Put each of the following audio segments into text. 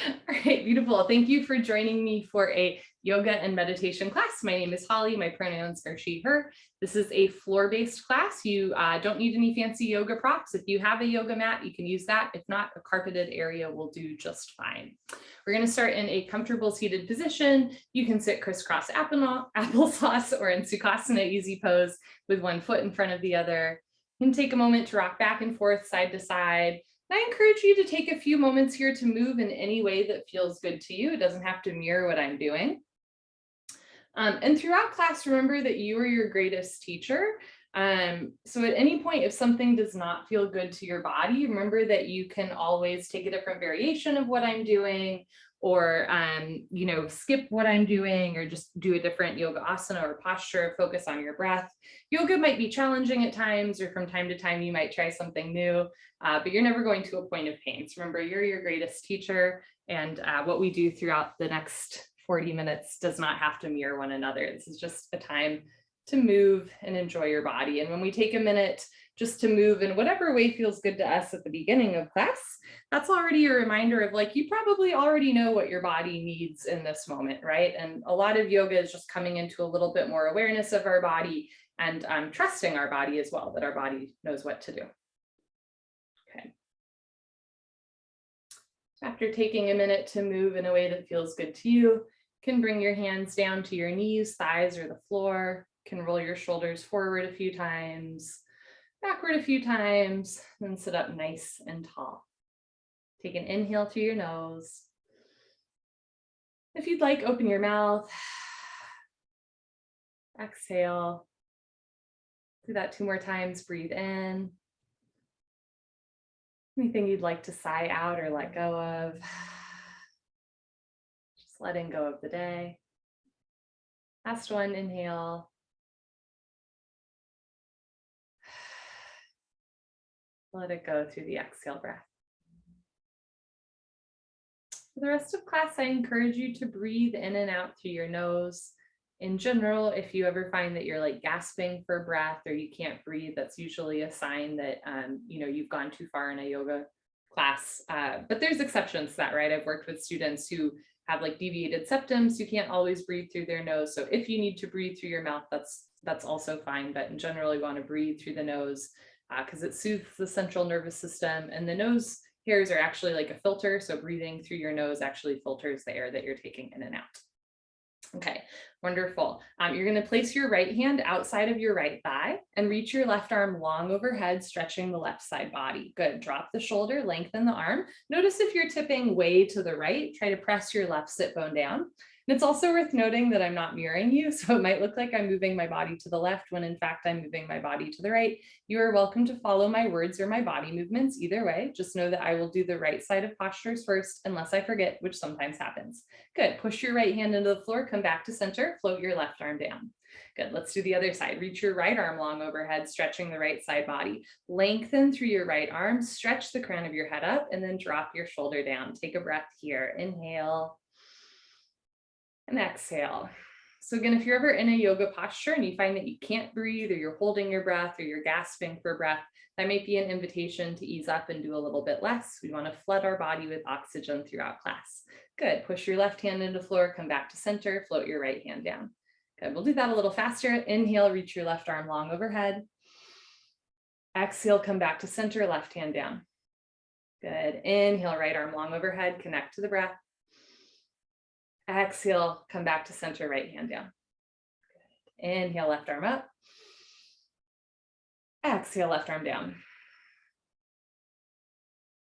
All right, beautiful. Thank you for joining me for a yoga and meditation class. My name is Holly. My pronouns are she, her. This is a floor-based class. You don't need any fancy yoga props. If you have a yoga mat, you can use that. If not, a carpeted area will do just fine. We're going to start in a comfortable seated position. You can sit crisscross applesauce or in Sukhasana easy pose with one foot in front of the other. You can take a moment to rock back and forth, side to side. I encourage you to take a few moments here to move in any way that feels good to you. It doesn't have to mirror what I'm doing. And throughout class, remember that you are your greatest teacher. So at any point, if something does not feel good to your body, remember that you can always take a different variation of what I'm doing, or skip what I'm doing, or just do a different yoga asana or posture, focus on your breath. Yoga might be challenging at times, or from time to time you might try something new, but you're never going to a point of pain. So remember, you're your greatest teacher, and what we do throughout the next 40 minutes does not have to mirror one another. This is just a time to move and enjoy your body. And when we take a minute just to move in whatever way feels good to us at the beginning of class, that's already a reminder of, like, you probably already know what your body needs in this moment, right? And a lot of yoga is just coming into a little bit more awareness of our body and trusting our body as well, that our body knows what to do. Okay. After taking a minute to move in a way that feels good to you, you can bring your hands down to your knees, thighs, or the floor. You can roll your shoulders forward a few times, backward a few times, then sit up nice and tall. Take an inhale through your nose. If you'd like, open your mouth. Exhale. Do that 2 more times. Breathe in. Anything you'd like to sigh out or let go of. Just letting go of the day. Last one, inhale. Let it go through the exhale breath. For the rest of class, I encourage you to breathe in and out through your nose. In general, if you ever find that you're like gasping for breath or you can't breathe, that's usually a sign that you've gone too far in a yoga class. But there's exceptions to that, right? I've worked with students who have like deviated septums, who can't always breathe through their nose. So if you need to breathe through your mouth, that's also fine. But in general, you want to breathe through the nose because it soothes the central nervous system, and the nose hairs are actually like a filter. So breathing through your nose actually filters the air that you're taking in and out. Okay, wonderful. You're going to place your right hand outside of your right thigh and reach your left arm long overhead, stretching the left side body. Good. Drop the shoulder, lengthen the arm. Notice if you're tipping way to the right, try to press your left sit bone down. And it's also worth noting that I'm not mirroring you, so it might look like I'm moving my body to the left when in fact I'm moving my body to the right. You are welcome to follow my words or my body movements either way. Just know that I will do the right side of postures first, unless I forget, which sometimes happens. Good. Push your right hand into the floor, come back to center, float your left arm down. Good. Let's do the other side. Reach your right arm long overhead, stretching the right side body. Lengthen through your right arm, stretch the crown of your head up, and then drop your shoulder down. Take a breath here. Inhale and exhale. So again, if you're ever in a yoga posture and you find that you can't breathe, or you're holding your breath, or you're gasping for breath, that might be an invitation to ease up and do a little bit less. We want to flood our body with oxygen throughout class. Good. Push your left hand into the floor, come back to center, float your right hand down. Good. We'll do that a little faster. Inhale, reach your left arm long overhead. Exhale, come back to center, left hand down. Good. Inhale, right arm long overhead, connect to the breath. Exhale, come back to center, right hand down. Good. Inhale, left arm up. Exhale, left arm down.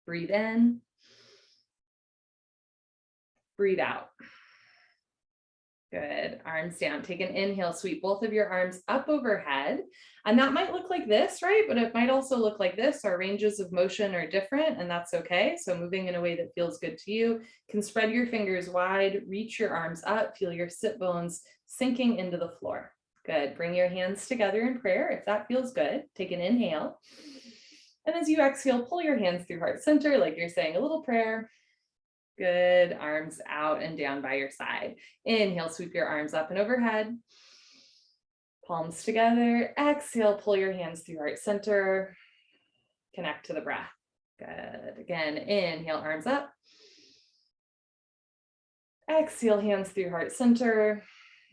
Breathe in. Breathe out. Good. Arms down. Take an inhale, sweep both of your arms up overhead. And that might look like this, right? But it might also look like this. Our ranges of motion are different, and that's okay. So moving in a way that feels good to you. You can spread your fingers wide, reach your arms up, feel your sit bones sinking into the floor. Good. Bring your hands together in prayer if that feels good. Take an inhale. And as you exhale, pull your hands through heart center like you're saying a little prayer. Good. Arms out and down by your side. Inhale, sweep your arms up and overhead. Palms together. Exhale, pull your hands through heart center. Connect to the breath. Good. Again, inhale, arms up. Exhale, hands through heart center.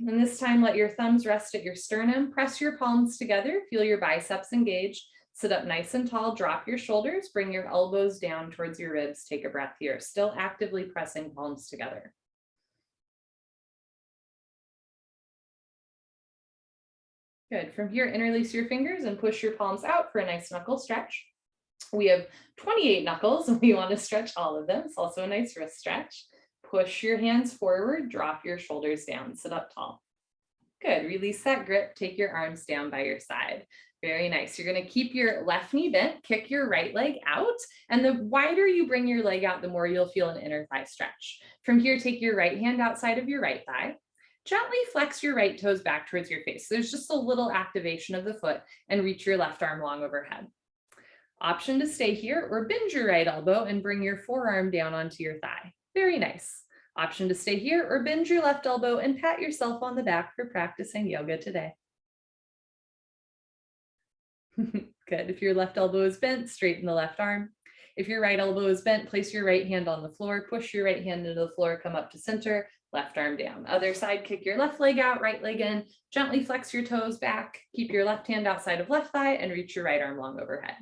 And this time, let your thumbs rest at your sternum. Press your palms together. Feel your biceps engage. Sit up nice and tall. Drop your shoulders. Bring your elbows down towards your ribs. Take a breath here. Still actively pressing palms together. Good. From here, interlace your fingers and push your palms out for a nice knuckle stretch. We have 28 knuckles and we want to stretch all of them. It's also a nice wrist stretch. Push your hands forward, drop your shoulders down, sit up tall. Good, release that grip, take your arms down by your side. Very nice. You're gonna keep your left knee bent, kick your right leg out, and the wider you bring your leg out, the more you'll feel an inner thigh stretch. From here, take your right hand outside of your right thigh. Gently flex your right toes back towards your face. There's just a little activation of the foot and reach your left arm long overhead. Option to stay here or bend your right elbow and bring your forearm down onto your thigh. Very nice. Option to stay here or bend your left elbow and pat yourself on the back for practicing yoga today. Good. If your left elbow is bent, straighten the left arm. If your right elbow is bent, place your right hand on the floor, push your right hand into the floor, come up to center, left arm down. Other side, kick your left leg out, right leg in, gently flex your toes back, keep your left hand outside of left thigh and reach your right arm long overhead.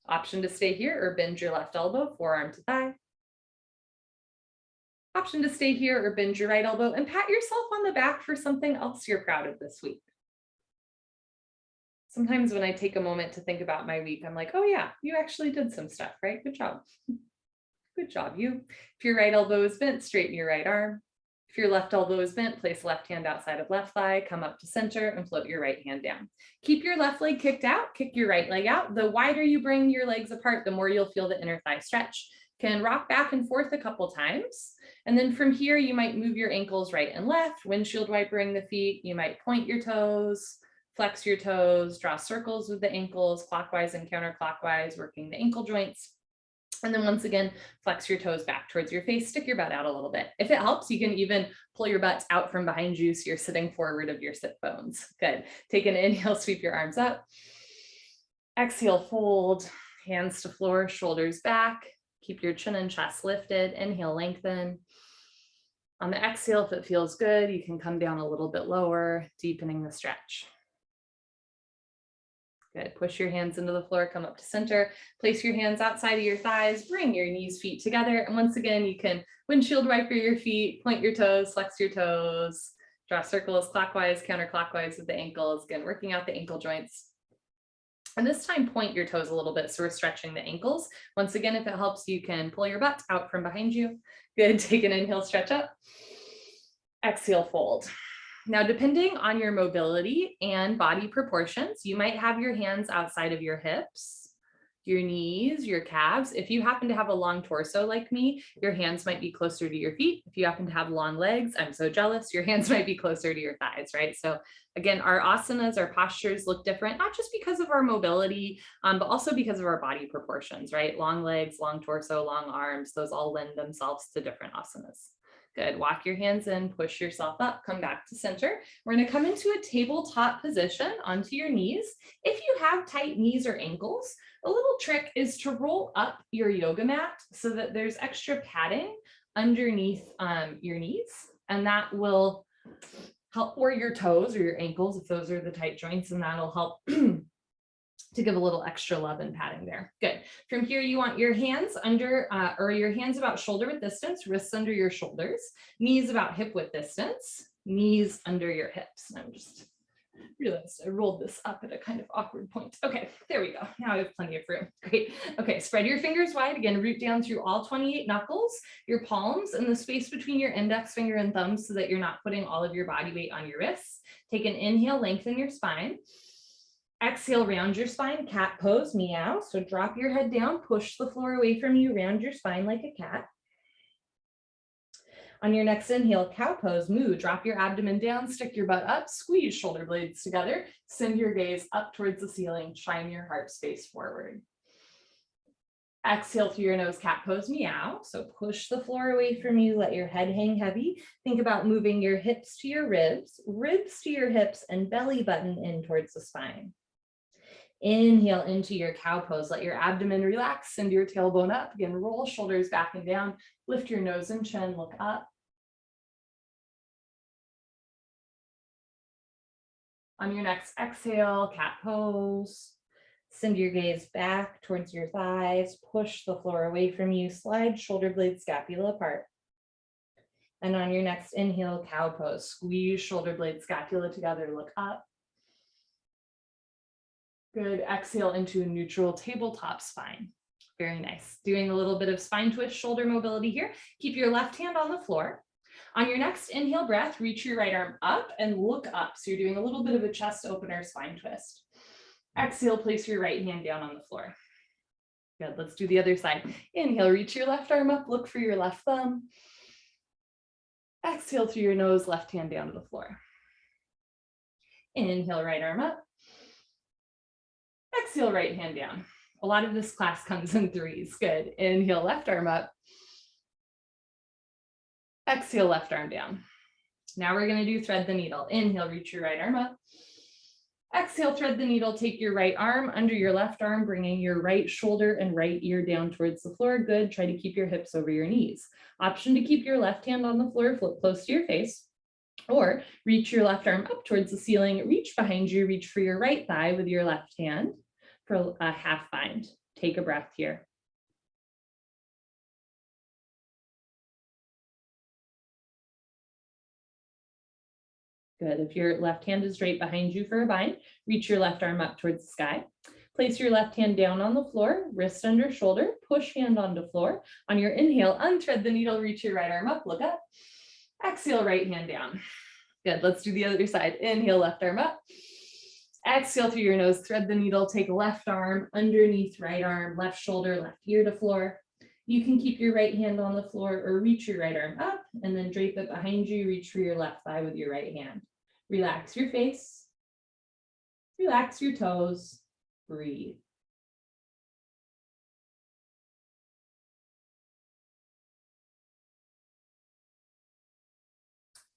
Option to stay here or bend your left elbow, forearm to thigh. Option to stay here or bend your right elbow and pat yourself on the back for something else you're proud of this week. Sometimes when I take a moment to think about my week, I'm like, oh yeah, you actually did some stuff, right? Good job. Good job, you. If your right elbow is bent, straighten your right arm. If your left elbow is bent, place left hand outside of left thigh, come up to center and float your right hand down. Keep your left leg kicked out, kick your right leg out. The wider you bring your legs apart, the more you'll feel the inner thigh stretch. Can rock back and forth a couple times. And then from here, you might move your ankles right and left, windshield wipering the feet. You might point your toes, flex your toes, draw circles with the ankles, clockwise and counterclockwise, working the ankle joints. And then once again, flex your toes back towards your face, stick your butt out a little bit. If it helps, you can even pull your butt out from behind you so you're sitting forward of your sit bones. Good. Take an inhale, sweep your arms up. Exhale, fold, hands to floor, shoulders back. Keep your chin and chest lifted. Inhale, lengthen. On the exhale, if it feels good, you can come down a little bit lower, deepening the stretch. Good. Push your hands into the floor, come up to center, place your hands outside of your thighs, bring your knees, feet together. And once again, you can windshield wiper your feet, point your toes, flex your toes, draw circles clockwise, counterclockwise with the ankles. Again, working out the ankle joints. And this time, point your toes a little bit. So we're stretching the ankles. Once again, if it helps, you can pull your butt out from behind you. Good. Take an inhale, stretch up. Exhale, fold. Now, depending on your mobility and body proportions, you might have your hands outside of your hips, your knees, your calves. If you happen to have a long torso like me, your hands might be closer to your feet. If you happen to have long legs, I'm so jealous, your hands might be closer to your thighs, right? So again, our asanas, our postures look different, not just because of our mobility, but also because of our body proportions, right? Long legs, long torso, long arms, those all lend themselves to different asanas. Good. Walk your hands in, push yourself up, come back to center. We're going to come into a tabletop position onto your knees. If you have tight knees or ankles, a little trick is to roll up your yoga mat so that there's extra padding underneath your knees, and that will help, or your toes or your ankles if those are the tight joints, and that'll help to give a little extra love and padding there. Good. From here, you want your hands under, or your hands about shoulder width distance, wrists under your shoulders, knees about hip width distance, knees under your hips. And I'm just realized I rolled this up at a kind of awkward point. Okay, there we go. Now I have plenty of room. Great. Okay, spread your fingers wide. Again, root down through all 28 knuckles, your palms and the space between your index finger and thumb so that you're not putting all of your body weight on your wrists. Take an inhale, lengthen your spine. Exhale, round your spine, cat pose, meow. So drop your head down, push the floor away from you, round your spine like a cat. On your next inhale, cow pose, moo. Drop your abdomen down, stick your butt up, squeeze shoulder blades together, send your gaze up towards the ceiling, shine your heart space forward. Exhale through your nose, cat pose, meow. So push the floor away from you, let your head hang heavy. Think about moving your hips to your ribs, ribs to your hips, and belly button in towards the spine. Inhale into your cow pose. Let your abdomen relax, send your tailbone up. Again, roll shoulders back and down. Lift your nose and chin, look up. On your next exhale, cat pose. Send your gaze back towards your thighs. Push the floor away from you. Slide shoulder blades, scapula apart. And on your next inhale, cow pose. Squeeze shoulder blades, scapula together, look up. Good. Exhale into a neutral tabletop spine. Very nice. Doing a little bit of spine twist, shoulder mobility here. Keep your left hand on the floor. On your next inhale breath, reach your right arm up and look up. So you're doing a little bit of a chest opener spine twist. Exhale, place your right hand down on the floor. Good. Let's do the other side. Inhale, reach your left arm up, look for your left thumb. Exhale through your nose, left hand down to the floor. Inhale, right arm up. Exhale, right hand down. A lot of this class comes in threes. Good. Inhale, left arm up. Exhale, left arm down. Now we're going to do thread the needle. Inhale, reach your right arm up. Exhale, thread the needle. Take your right arm under your left arm, bringing your right shoulder and right ear down towards the floor. Good. Try to keep your hips over your knees. Option to keep your left hand on the floor, flip close to your face, or reach your left arm up towards the ceiling. Reach behind you, reach for your right thigh with your left hand for a half bind. Take a breath here. Good. If your left hand is straight behind you for a bind, reach your left arm up towards the sky. Place your left hand down on the floor, wrist under shoulder, push hand onto floor. On your inhale, unthread the needle, reach your right arm up, look up. Exhale, right hand down. Good. Let's do the other side. Inhale, left arm up. Exhale through your nose, thread the needle, take left arm underneath right arm, left shoulder, left ear to floor. You can keep your right hand on the floor or reach your right arm up and then drape it behind you, reach for your left thigh with your right hand. Relax your face, relax your toes, breathe.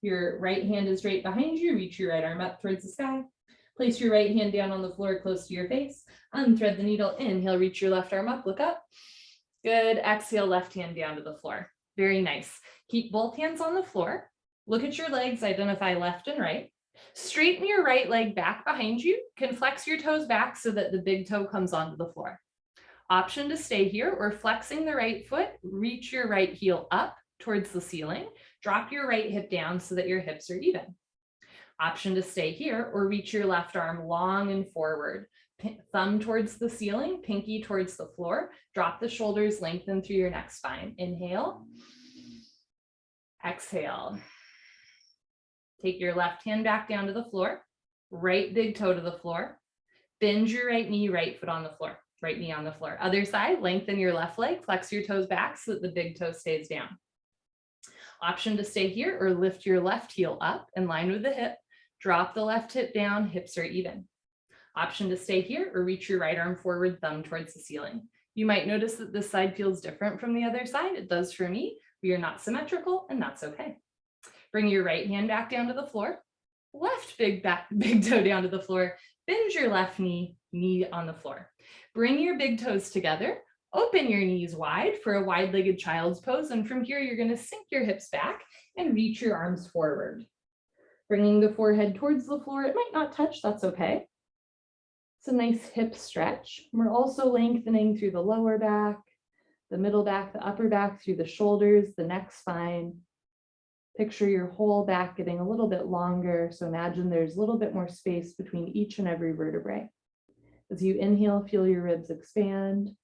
Your right hand is straight behind you, reach your right arm up towards the sky. Place your right hand down on the floor close to your face. Unthread the needle, inhale, reach your left arm up, look up. Good, exhale, left hand down to the floor. Very nice. Keep both hands on the floor. Look at your legs, identify left and right. Straighten your right leg back behind you. Can flex your toes back so that the big toe comes onto the floor. Option to stay here or flexing the right foot, reach your right heel up towards the ceiling. Drop your right hip down so that your hips are even. Option to stay here or reach your left arm long and forward. Thumb towards the ceiling, pinky towards the floor. Drop the shoulders, lengthen through your neck spine. Inhale. Exhale. Take your left hand back down to the floor. Right big toe to the floor. Bend your right knee, right foot on the floor. Right knee on the floor. Other side, lengthen your left leg, flex your toes back so that the big toe stays down. Option to stay here or lift your left heel up in line with the hip. Drop the left hip down, hips are even. Option to stay here or reach your right arm forward, thumb towards the ceiling. You might notice that this side feels different from the other side. It does for me. We are not symmetrical, and that's okay. Bring your right hand back down to the floor. Left big toe down to the floor. Bend your left knee, knee on the floor. Bring your big toes together. Open your knees wide for a wide-legged child's pose. And from here, you're going to sink your hips back and reach your arms forward. Bringing the forehead towards the floor. It might not touch, that's okay. It's a nice hip stretch. We're also lengthening through the lower back, the middle back, the upper back, through the shoulders, the neck spine. Picture your whole back getting a little bit longer. So imagine there's a little bit more space between each and every vertebrae. As you inhale, feel your ribs expand.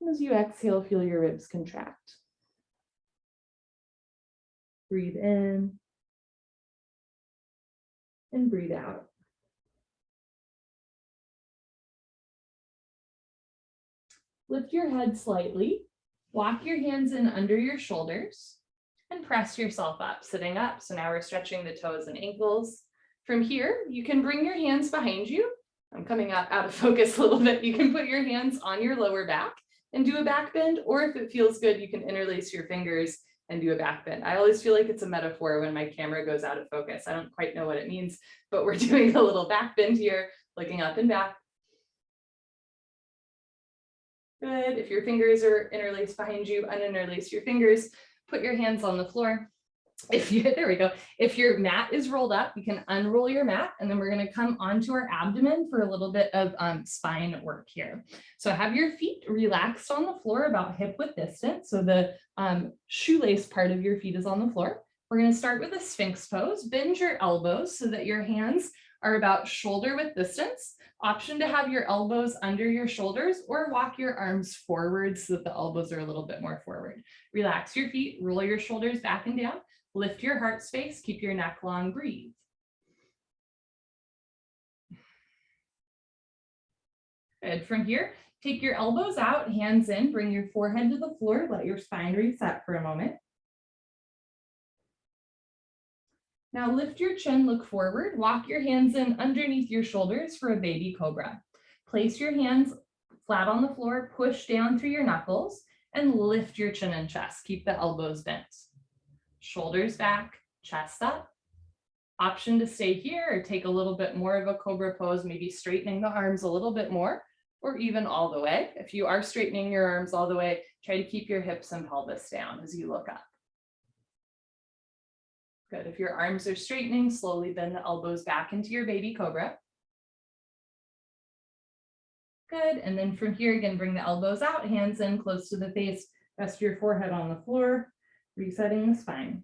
As you exhale, feel your ribs contract. Breathe in and breathe out. Lift your head slightly, walk your hands in under your shoulders, and press yourself up, sitting up. So now we're stretching the toes and ankles. From here, you can bring your hands behind you. I'm coming out of focus a little bit. You can put your hands on your lower back and do a back bend, or if it feels good, you can interlace your fingers and do a back bend. I always feel like it's a metaphor when my camera goes out of focus. I don't quite know what it means, but we're doing a little back bend here. looking up and back. Good. If your fingers are interlaced behind you, uninterlace your fingers, put your hands on the floor. There we go. If your mat is rolled up, you can unroll your mat, and then we're going to come onto our abdomen for a little bit of spine work here. So have your feet relaxed on the floor about hip width distance. So the shoelace part of your feet is on the floor. We're going to start with a Sphinx pose. Bend your elbows so that your hands are about shoulder width distance. Option to have your elbows under your shoulders or walk your arms forward so that the elbows are a little bit more forward. Relax your feet, roll your shoulders back and down. Lift your heart space, keep your neck long, breathe. Good. From here, take your elbows out, hands in, bring your forehead to the floor, let your spine reset for a moment. Now lift your chin, look forward, walk your hands in underneath your shoulders for a baby cobra. Place your hands flat on the floor, push down through your knuckles, and lift your chin and chest. Keep the elbows bent. Shoulders back, chest up. Option to stay here or take a little bit more of a cobra pose, maybe straightening the arms a little bit more, or even all the way. If you are straightening your arms all the way, try to keep your hips and pelvis down as you look up. Good. If your arms are straightening, slowly bend the elbows back into your baby cobra. Good. And then from here, again, bring the elbows out, hands in close to the face, rest your forehead on the floor, resetting the spine.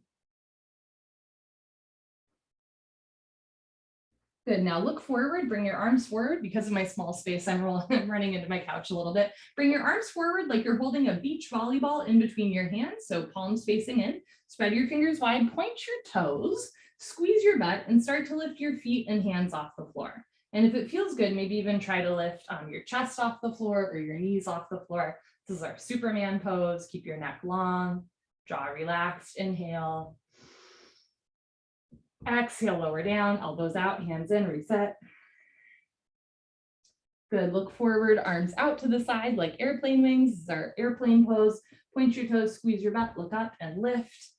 Good. Now look forward, bring your arms forward. Because of my small space, I'm running into my couch a little bit. Bring your arms forward like you're holding a beach volleyball in between your hands. So palms facing in, spread your fingers wide, point your toes, squeeze your butt, and start to lift your feet and hands off the floor. And if it feels good, maybe even try to lift your chest off the floor or your knees off the floor. This is our Superman pose. Keep your neck long, jaw relaxed, inhale. Exhale, lower down, elbows out, hands in, reset. Good, look forward, arms out to the side like airplane wings. This is our airplane pose. Point your toes, squeeze your butt, look up and lift.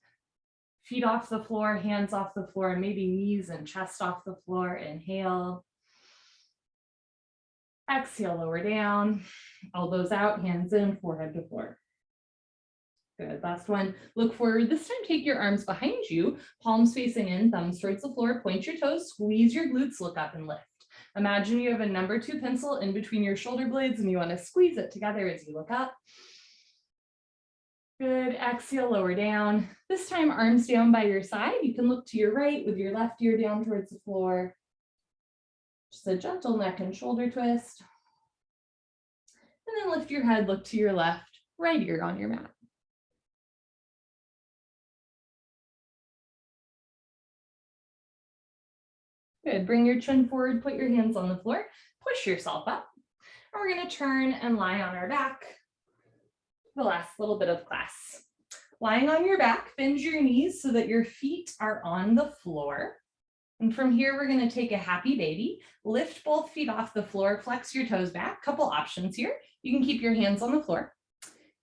Feet off the floor, hands off the floor, maybe knees and chest off the floor. Inhale. Exhale, lower down, elbows out, hands in, forehead to floor. Good, last one. Look forward. This time, take your arms behind you, palms facing in, thumbs towards the floor, point your toes, squeeze your glutes, look up and lift. Imagine you have a number 2 pencil in between your shoulder blades and you want to squeeze it together as you look up. Good, exhale, lower down. This time, arms down by your side. You can look to your right with your left ear down towards the floor. Just a gentle neck and shoulder twist. And then lift your head, look to your left, right ear on your mat. Good, bring your chin forward, put your hands on the floor, push yourself up. And we're going to turn and lie on our back the last little bit of class. Lying on your back, bend your knees so that your feet are on the floor. And from here, we're going to take a happy baby, lift both feet off the floor, flex your toes back. Couple options here. You can keep your hands on the floor.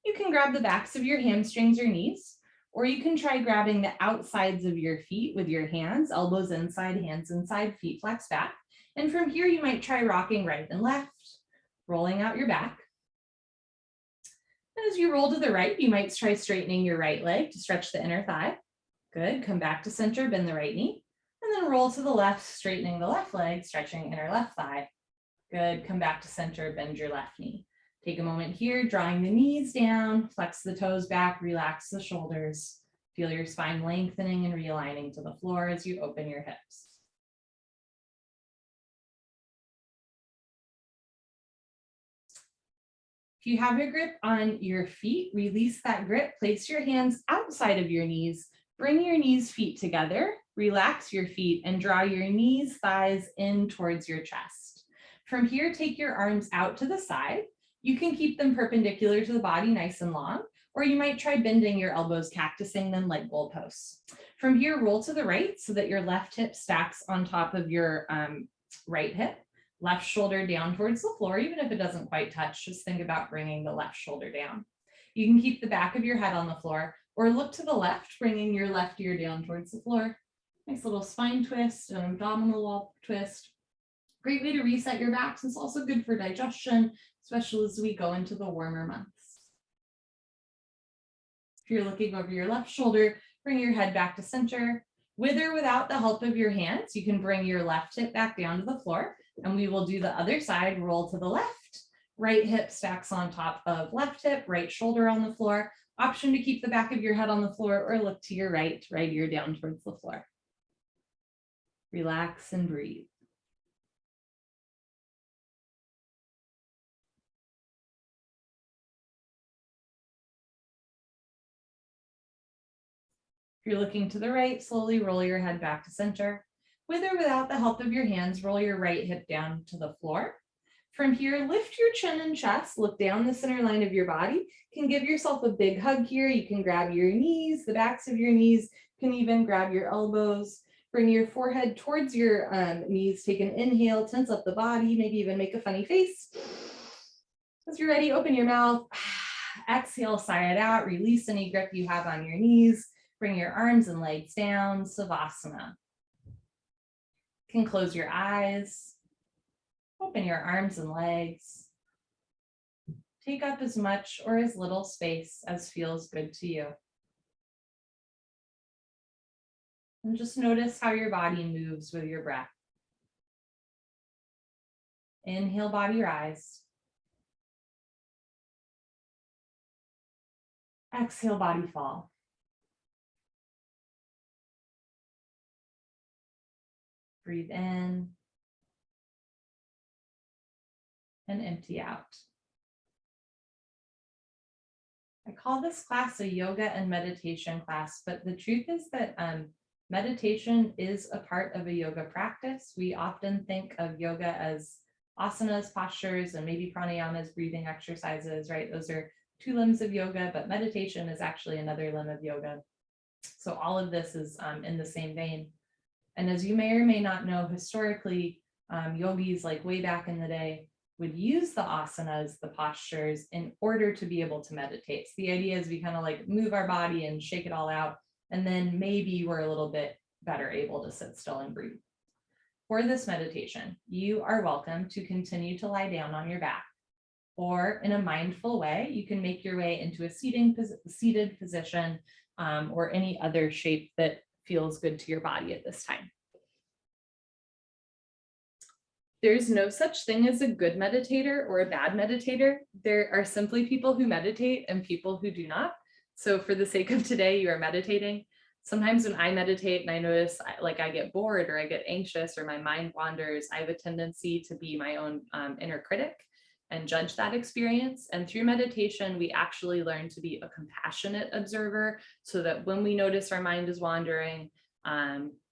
You can grab the backs of your hamstrings or knees, or you can try grabbing the outsides of your feet with your hands, elbows inside, hands inside, feet flex back. And from here, you might try rocking right and left, rolling out your back. And as you roll to the right, you might try straightening your right leg to stretch the inner thigh. Good, come back to center, bend the right knee. And then roll to the left, straightening the left leg, stretching inner left thigh. Good, come back to center, bend your left knee. Take a moment here, drawing the knees down, flex the toes back, relax the shoulders. Feel your spine lengthening and realigning to the floor as you open your hips. If you have your grip on your feet, release that grip, place your hands outside of your knees, bring your knees, feet together, relax your feet and draw your knees, thighs in towards your chest. From here, take your arms out to the side. You can keep them perpendicular to the body, nice and long, or you might try bending your elbows, cactusing them like goalposts. From here, roll to the right so that your left hip stacks on top of your right hip. Left shoulder down towards the floor, even if it doesn't quite touch, just think about bringing the left shoulder down. You can keep the back of your head on the floor or look to the left, bringing your left ear down towards the floor. Nice little spine twist, an abdominal wall twist. Great way to reset your backs. It's also good for digestion, especially as we go into the warmer months. If you're looking over your left shoulder, bring your head back to center. With or without the help of your hands, you can bring your left hip back down to the floor, and we will do the other side, roll to the left. Right hip stacks on top of left hip, right shoulder on the floor. Option to keep the back of your head on the floor or look to your right ear down towards the floor. Relax and breathe. If you're looking to the right, slowly roll your head back to center. With or without the help of your hands, roll your right hip down to the floor. From here, lift your chin and chest, look down the center line of your body. You can give yourself a big hug here. You can grab your knees, the backs of your knees. You can even grab your elbows. Bring your forehead towards your knees. Take an inhale, tense up the body, maybe even make a funny face. As you're ready, open your mouth. Exhale, sigh it out. Release any grip you have on your knees. Bring your arms and legs down, Savasana. You can close your eyes. Open your arms and legs. Take up as much or as little space as feels good to you. And just notice how your body moves with your breath. Inhale, body rise. Exhale, body fall. Breathe in and empty out. I call this class a yoga and meditation class, but the truth is that meditation is a part of a yoga practice. We often think of yoga as asanas, postures, and maybe pranayamas, breathing exercises, right? Those are two limbs of yoga, but meditation is actually another limb of yoga. So all of this is in the same vein. And as you may or may not know, historically, yogis like way back in the day would use the asanas, the postures, in order to be able to meditate. So the idea is we kind of like move our body and shake it all out, and then maybe we're a little bit better able to sit still and breathe. For this meditation, you are welcome to continue to lie down on your back, or in a mindful way, you can make your way into a seated position or any other shape that feels good to your body at this time. There's no such thing as a good meditator or a bad meditator. There are simply people who meditate and people who do not. So for the sake of today, you are meditating. Sometimes when I meditate and I notice like I get bored or I get anxious or my mind wanders, I have a tendency to be my own inner critic and judge that experience. And through meditation, we actually learn to be a compassionate observer so that when we notice our mind is wandering,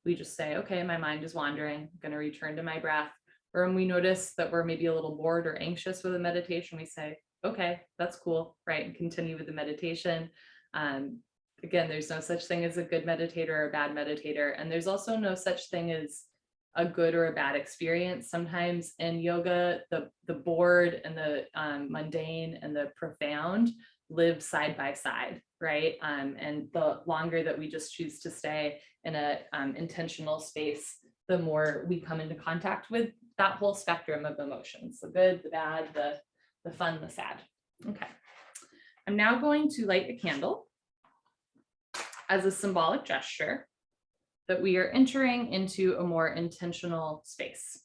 we just say, okay, my mind is wandering, I'm going to return to my breath. Or when we notice that we're maybe a little bored or anxious with a meditation, we say, okay, that's cool, right? And continue with the meditation. Again, there's no such thing as a good meditator or a bad meditator. And there's also no such thing as a good or a bad experience. Sometimes in yoga, the bored and the mundane and the profound live side by side, right? And the longer that we just choose to stay in a intentional space, the more we come into contact with that whole spectrum of emotions, the good, the bad, the fun, the sad. Okay. I'm now going to light a candle as a symbolic gesture that we are entering into a more intentional space.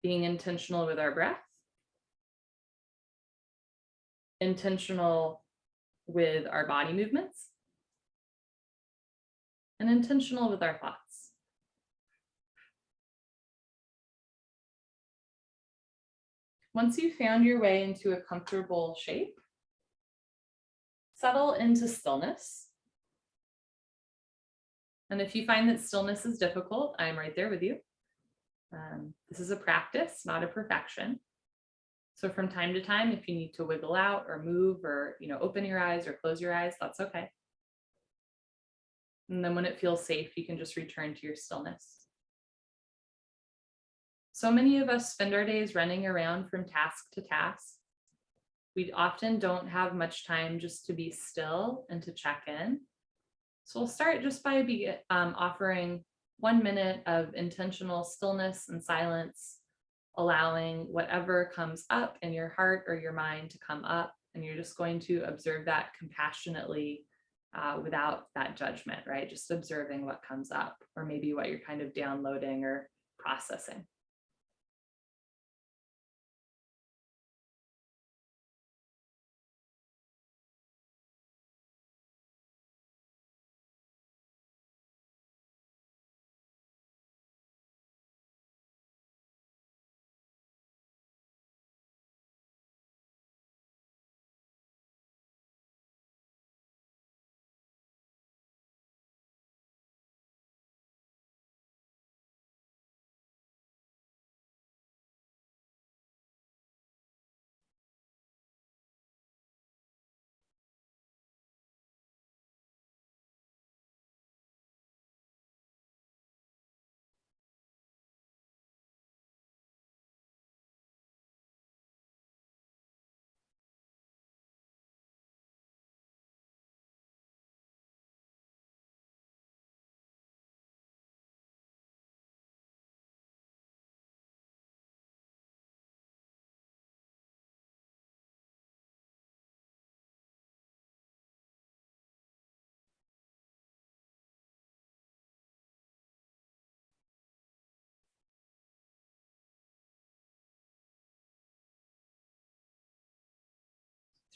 Being intentional with our breath, intentional with our body movements, and intentional with our thoughts. Once you've found your way into a comfortable shape, settle into stillness. And if you find that stillness is difficult, I'm right there with you. This is a practice, not a perfection. So from time to time, if you need to wiggle out or move or open your eyes or close your eyes, that's okay. And then when it feels safe, you can just return to your stillness. So many of us spend our days running around from task to task. We often don't have much time just to be still and to check in. So we'll start just by offering 1 minute of intentional stillness and silence, allowing whatever comes up in your heart or your mind to come up. And you're just going to observe that compassionately without that judgment, right? Just observing what comes up, or maybe what you're kind of downloading or processing.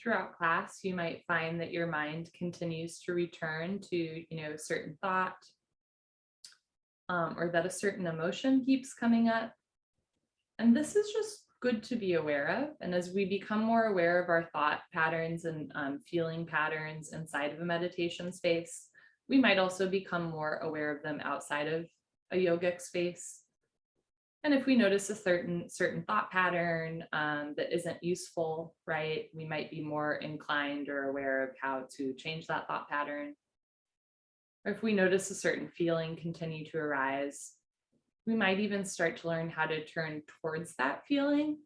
Throughout class, you might find that your mind continues to return to, a certain thought, or that a certain emotion keeps coming up. And this is just good to be aware of. And as we become more aware of our thought patterns and feeling patterns inside of a meditation space, we might also become more aware of them outside of a yogic space. And if we notice a certain thought pattern that isn't useful, right, we might be more inclined or aware of how to change that thought pattern. Or if we notice a certain feeling continue to arise, we might even start to learn how to turn towards that feeling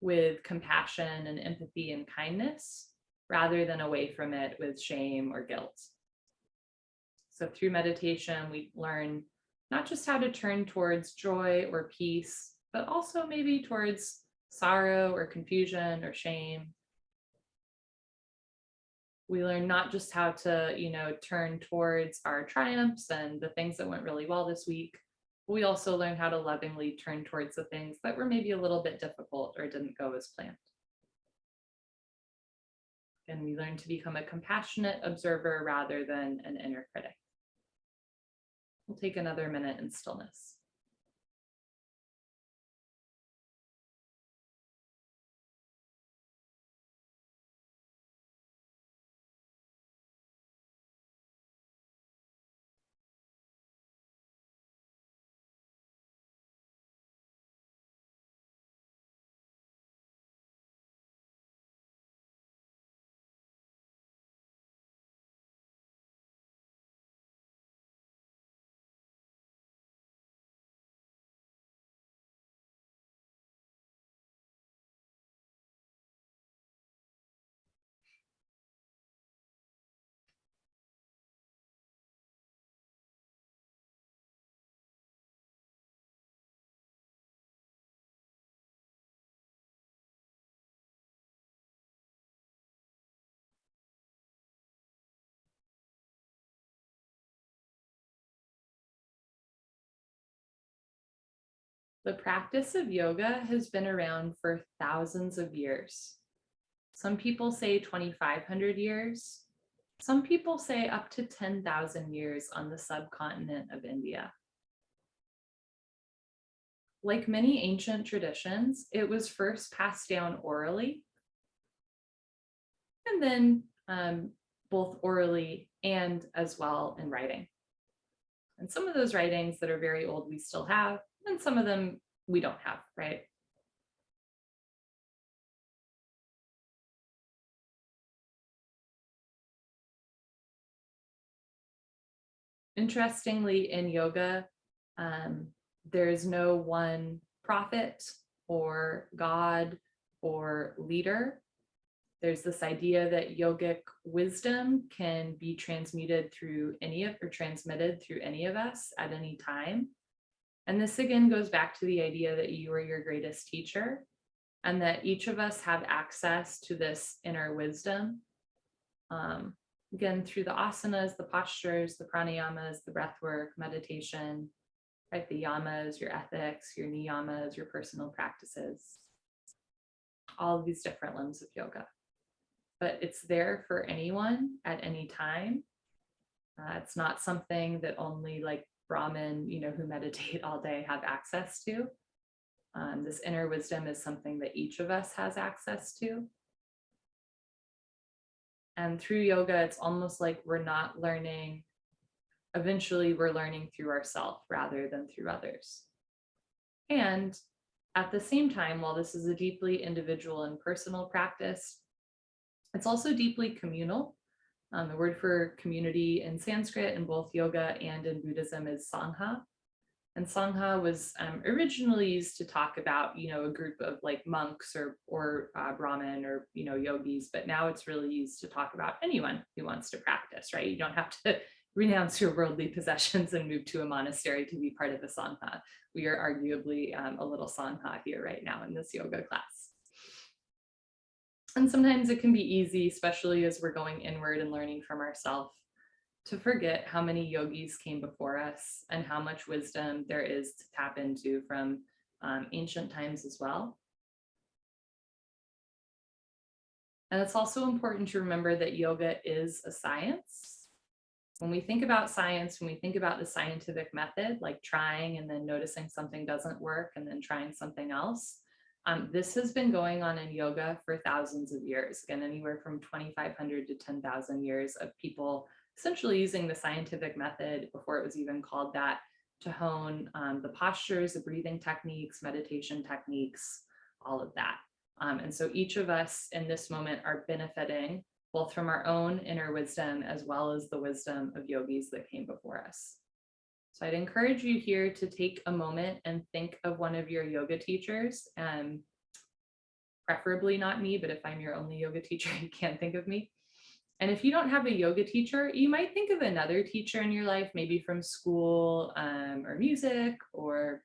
with compassion and empathy and kindness, rather than away from it with shame or guilt. So through meditation, we learn not just how to turn towards joy or peace, but also maybe towards sorrow or confusion or shame. We learn not just how to, turn towards our triumphs and the things that went really well this week. We also learn how to lovingly turn towards the things that were maybe a little bit difficult or didn't go as planned. And we learn to become a compassionate observer rather than an inner critic. We'll take another minute in stillness. The practice of yoga has been around for thousands of years. Some people say 2,500 years. Some people say up to 10,000 years on the subcontinent of India. Like many ancient traditions, it was first passed down orally, and then both orally and as well in writing. And some of those writings that are very old we still have, and some of them we don't have, right? Interestingly, in yoga, there is no one prophet or God or leader. There's this idea that yogic wisdom can be transmitted through any of us at any time. And this again goes back to the idea that you are your greatest teacher and that each of us have access to this inner wisdom. Again, through the asanas, the postures, the pranayamas, the breath work, meditation, right? The yamas, your ethics, your niyamas, your personal practices, all of these different limbs of yoga. But it's there for anyone at any time. It's not something that only like Brahmin, who meditate all day have access to. This inner wisdom is something that each of us has access to. And through yoga, it's almost like we're not learning. Eventually, we're learning through ourselves rather than through others. And at the same time, while this is a deeply individual and personal practice, it's also deeply communal. The word for community in Sanskrit in both yoga and in Buddhism is Sangha. And Sangha was originally used to talk about, a group of like monks or Brahmin or, yogis, but now it's really used to talk about anyone who wants to practice, right? You don't have to renounce your worldly possessions and move to a monastery to be part of the Sangha. We are arguably a little Sangha here right now in this yoga class. And sometimes it can be easy, especially as we're going inward and learning from ourselves, to forget how many yogis came before us and how much wisdom there is to tap into from ancient times as well. And it's also important to remember that yoga is a science. When we think about science, when we think about the scientific method, like trying and then noticing something doesn't work and then trying something else, this has been going on in yoga for thousands of years, again, anywhere from 2,500 to 10,000 years of people essentially using the scientific method before it was even called that to hone the postures, the breathing techniques, meditation techniques, all of that. And so each of us in this moment are benefiting both from our own inner wisdom as well as the wisdom of yogis that came before us. So I'd encourage you here to take a moment and think of one of your yoga teachers, preferably not me, but if I'm your only yoga teacher, you can't think of me. And if you don't have a yoga teacher, you might think of another teacher in your life, maybe from school or music or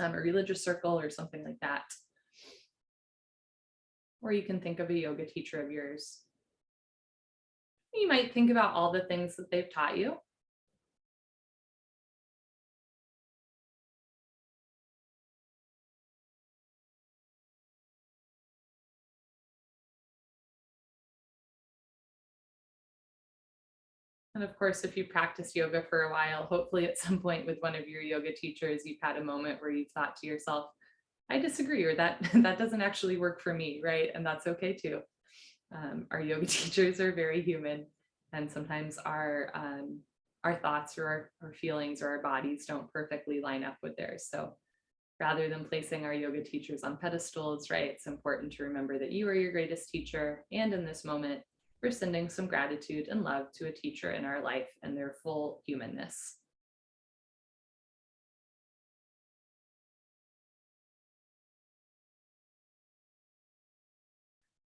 a religious circle or something like that. Or you can think of a yoga teacher of yours. You might think about all the things that they've taught you. And of course, if you practice yoga for a while, hopefully at some point with one of your yoga teachers, you've had a moment where you thought to yourself, I disagree, or that doesn't actually work for me, right? And that's okay too. Our yoga teachers are very human, and sometimes our thoughts or our feelings or our bodies don't perfectly line up with theirs. So rather than placing our yoga teachers on pedestals, right, it's important to remember that you are your greatest teacher. And in this moment, we're sending some gratitude and love to a teacher in our life and their full humanness.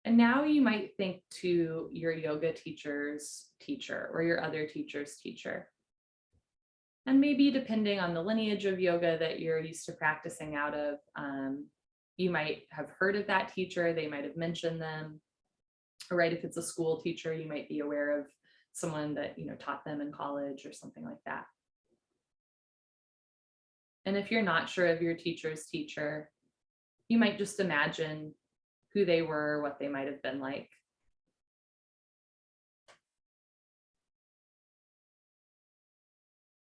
And now you might think to your yoga teacher's teacher or your other teacher's teacher. And maybe depending on the lineage of yoga that you're used to practicing out of, you might have heard of that teacher, they might have mentioned them. Right, if it's a school teacher, you might be aware of someone that taught them in college or something like that. And if you're not sure of your teacher's teacher, you might just imagine who they were, what they might have been like.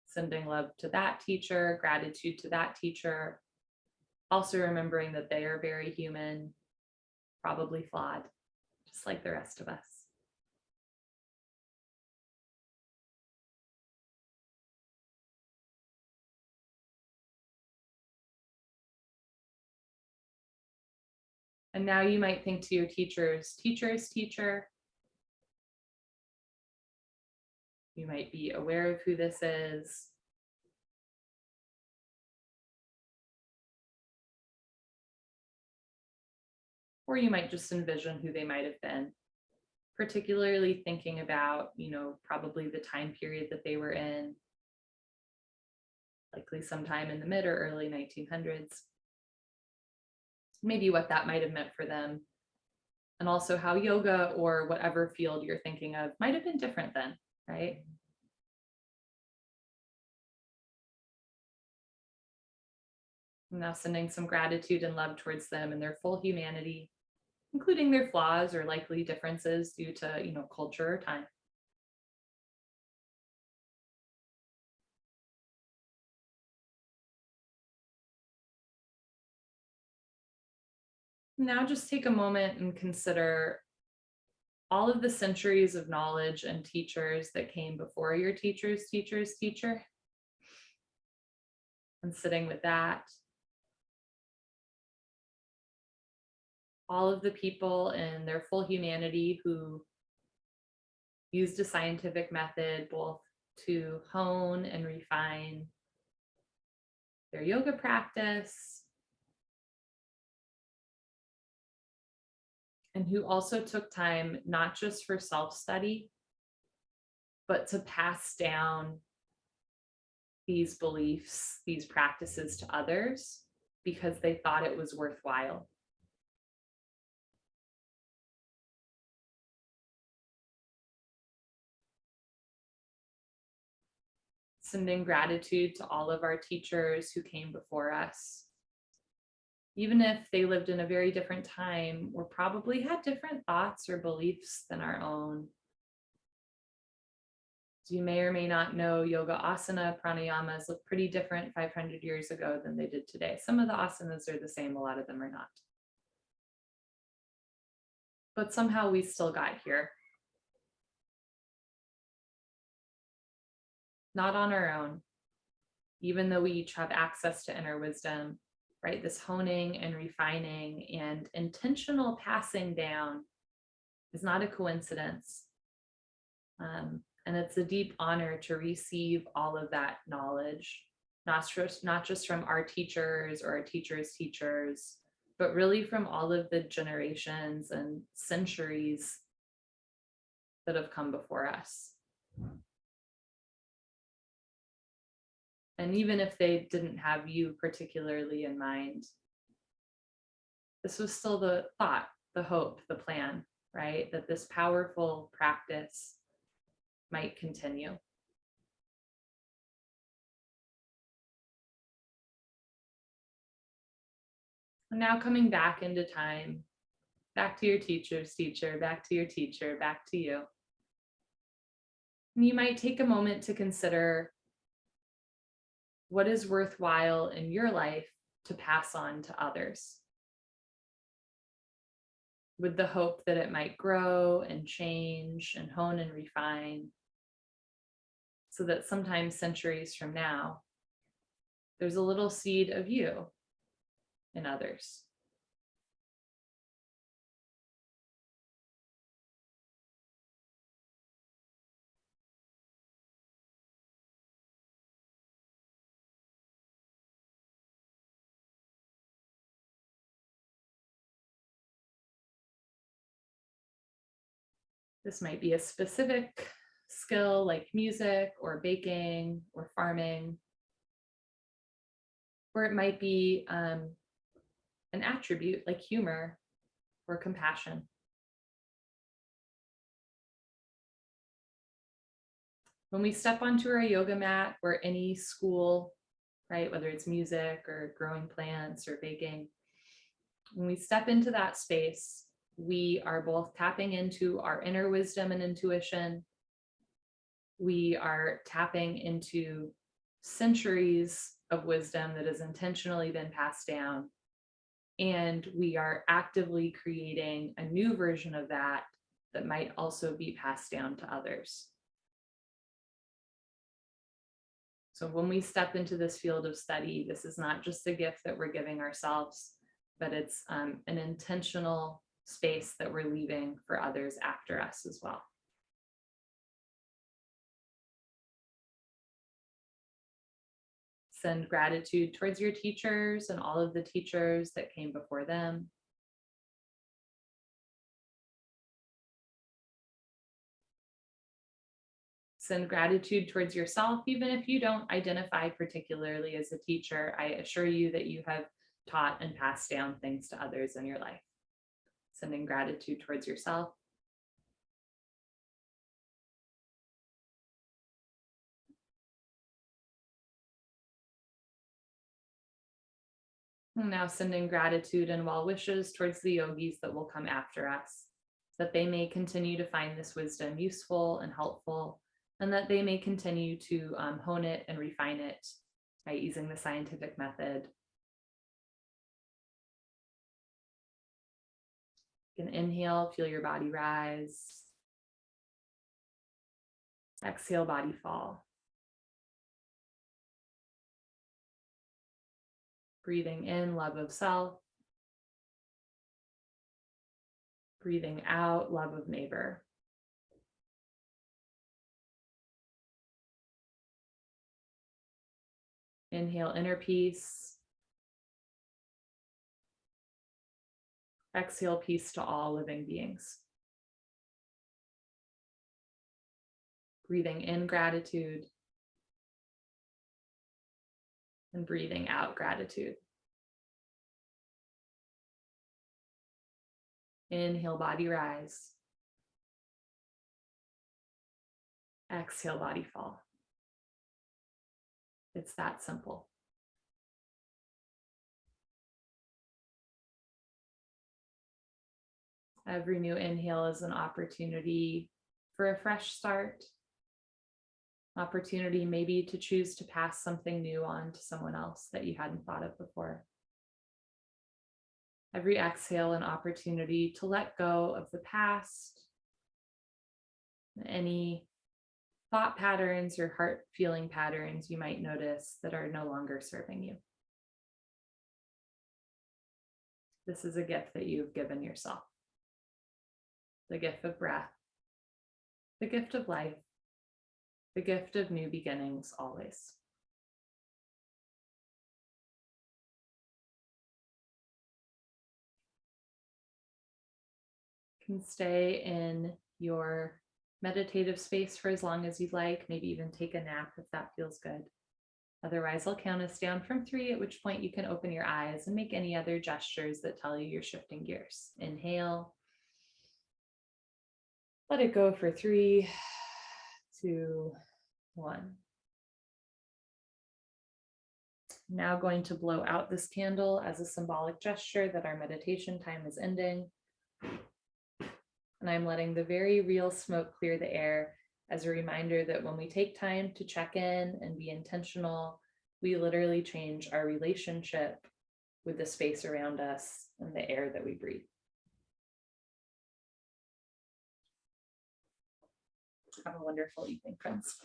Sending love to that teacher, gratitude to that teacher. Also remembering that they are very human, probably flawed, just like the rest of us. And now you might think to your teacher's teacher's teacher. You might be aware of who this is. or you might just envision who they might have been, particularly thinking about, probably the time period that they were in, likely sometime in the mid or early 1900s, maybe what that might have meant for them, and also how yoga or whatever field you're thinking of might have been different then, right? I'm now sending some gratitude and love towards them and their full humanity, including their flaws or likely differences due to, culture or time. Now just take a moment and consider all of the centuries of knowledge and teachers that came before your teacher's teacher's teacher, and sitting with that. All of the people in their full humanity who used a scientific method both to hone and refine their yoga practice, and who also took time not just for self-study, but to pass down these beliefs, these practices to others because they thought it was worthwhile. Sending gratitude to all of our teachers who came before us. Even if they lived in a very different time or probably had different thoughts or beliefs than our own. You may or may not know yoga asana pranayamas look pretty different 500 years ago than they did today. Some of the asanas are the same, a lot of them are not. But somehow we still got here. Not on our own, even though we each have access to inner wisdom, right? This honing and refining and intentional passing down is not a coincidence. And it's a deep honor to receive all of that knowledge, not just from our teachers or our teachers' teachers, but really from all of the generations and centuries that have come before us. And even if they didn't have you particularly in mind, this was still the thought, the hope, the plan, right? That this powerful practice might continue. And now coming back into time, back to your teacher's teacher, back to your teacher, back to you. And you might take a moment to consider what is worthwhile in your life to pass on to others, with the hope that it might grow and change and hone and refine, so that sometimes centuries from now, there's a little seed of you in others. This might be a specific skill like music or baking or farming, or it might be an attribute like humor or compassion. When we step onto our yoga mat or any school, right, whether it's music or growing plants or baking, when we step into that space, we are both tapping into our inner wisdom and intuition. We are tapping into centuries of wisdom that has intentionally been passed down. And we are actively creating a new version of that that might also be passed down to others. So when we step into this field of study, this is not just a gift that we're giving ourselves, but it's an intentional space that we're leaving for others after us as well. Send gratitude towards your teachers and all of the teachers that came before them. Send gratitude towards yourself, even if you don't identify particularly as a teacher. I assure you that you have taught and passed down things to others in your life. Sending gratitude towards yourself. And now sending gratitude and well wishes towards the yogis that will come after us, that they may continue to find this wisdom useful and helpful, and that they may continue to hone it and refine it by using the scientific method. You can inhale, feel your body rise. Exhale, body fall. Breathing in, love of self. Breathing out, love of neighbor. Inhale, inner peace. Exhale, peace to all living beings. Breathing in gratitude. And breathing out gratitude. Inhale, body rise. Exhale, body fall. It's that simple. Every new inhale is an opportunity for a fresh start. Opportunity maybe to choose to pass something new on to someone else that you hadn't thought of before. Every exhale, an opportunity to let go of the past, any thought patterns or heart feeling patterns you might notice that are no longer serving you. This is a gift that you've given yourself. The gift of breath, the gift of life, the gift of new beginnings always. You can stay in your meditative space for as long as you'd like, maybe even take a nap if that feels good. Otherwise, I'll count us down from 3, at which point you can open your eyes and make any other gestures that tell you you're shifting gears. Inhale. Let it go for 3, 2, 1. Now going to blow out this candle as a symbolic gesture that our meditation time is ending. And I'm letting the very real smoke clear the air as a reminder that when we take time to check in and be intentional, we literally change our relationship with the space around us and the air that we breathe. Have a wonderful evening, friends.